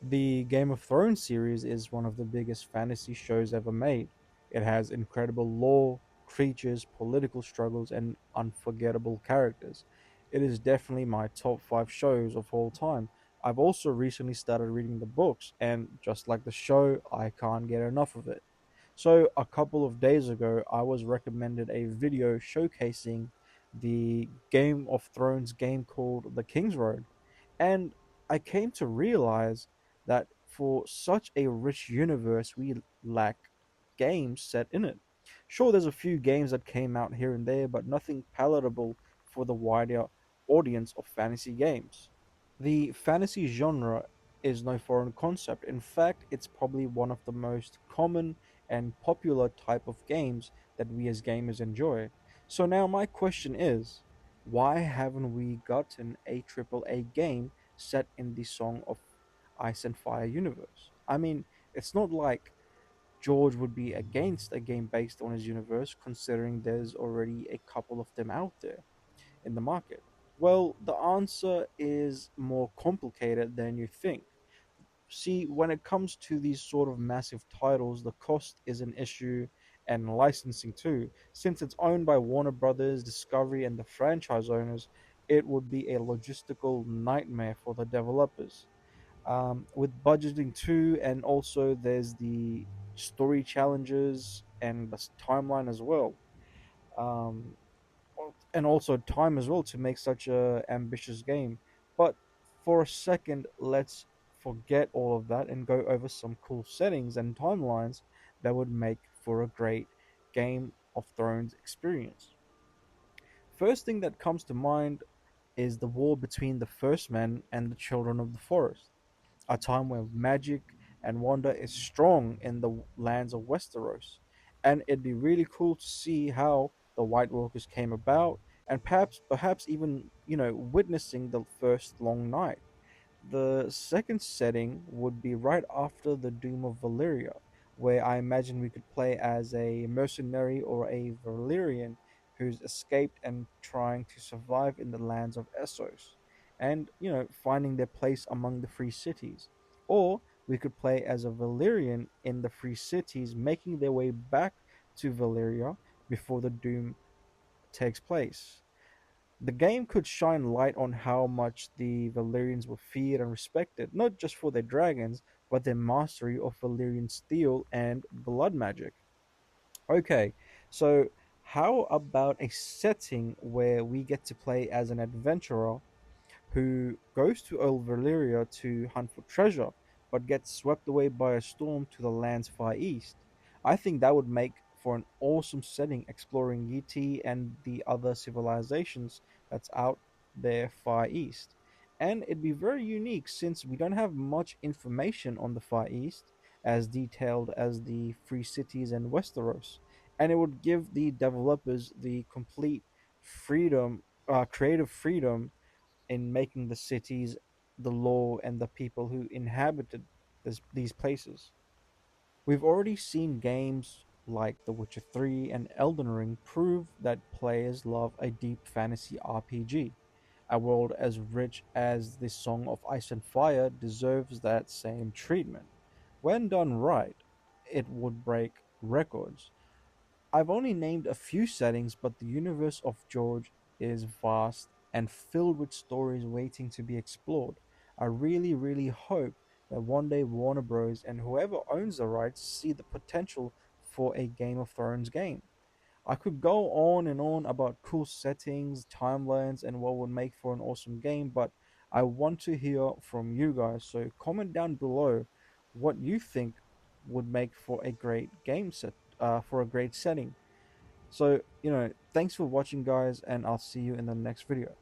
The Game of Thrones series is one of the biggest fantasy shows ever made. It has incredible lore, creatures, political struggles, and unforgettable characters. It is definitely my top 5 shows of all time. I've also recently started reading the books, and just like the show, I can't get enough of it. So, a couple of days ago, I was recommended a video showcasing the Game of Thrones game called The King's Road, and I came to realize that for such a rich universe, we lack games set in it. Sure, there's a few games that came out here and there, but nothing palatable for the wider audience of fantasy games. The fantasy genre is no foreign concept. In fact, it's probably one of the most common and popular type of games that we as gamers enjoy. So now my question is, why haven't we gotten a AAA game set in the Song of Ice and Fire universe? I mean, it's not like George would be against a game based on his universe, considering there's already a couple of them out there in the market. Well, the answer is more complicated than you think. See, when it comes to these sort of massive titles, the cost is an issue and licensing too. Since it's owned by Warner Brothers, Discovery, and the franchise owners, it would be a logistical nightmare for the developers. With budgeting too, and also there's the story challenges and the timeline as well. Um, and also time as well to make such a ambitious game. But for a second, let's forget all of that and go over some cool settings and timelines that would make for a great Game of Thrones experience. First thing that comes to mind is the war between the First Men and the Children of the Forest, a time where magic and wonder is strong in the lands of Westeros. And it'd be really cool to see how the White Walkers came about, and perhaps even, witnessing the first long night. The second setting would be right after the Doom of Valyria, where I imagine we could play as a mercenary or a Valyrian who's escaped and trying to survive in the lands of Essos, and finding their place among the free cities. Or we could play as a Valyrian in the free cities, making their way back to Valyria before the Doom takes place. The game could shine light on how much the Valyrians were feared and respected, not just for their dragons, but their mastery of Valyrian steel and blood magic. Okay, so how about a setting where we get to play as an adventurer who goes to Old Valyria to hunt for treasure, but gets swept away by a storm to the land's far east? I think that would make for an awesome setting exploring Yeti and the other civilizations that's out there far east. And it'd be very unique since we don't have much information on the Far East, as detailed as the Free Cities and Westeros. And it would give the developers the complete freedom, creative freedom in making the cities, the law, and the people who inhabited these places. We've already seen games like The Witcher 3 and Elden Ring prove that players love a deep fantasy RPG. A world as rich as the Song of Ice and Fire deserves that same treatment. When done right, it would break records. I've only named a few settings, but the universe of George is vast and filled with stories waiting to be explored. I really, really hope that one day Warner Bros. And whoever owns the rights see the potential for a Game of Thrones game. I could go on and on about cool settings, timelines, and what would make for an awesome game, but I want to hear from you guys. So comment down below what you think would make for a great game set, for a great setting. So, thanks for watching, guys, and I'll see you in the next video.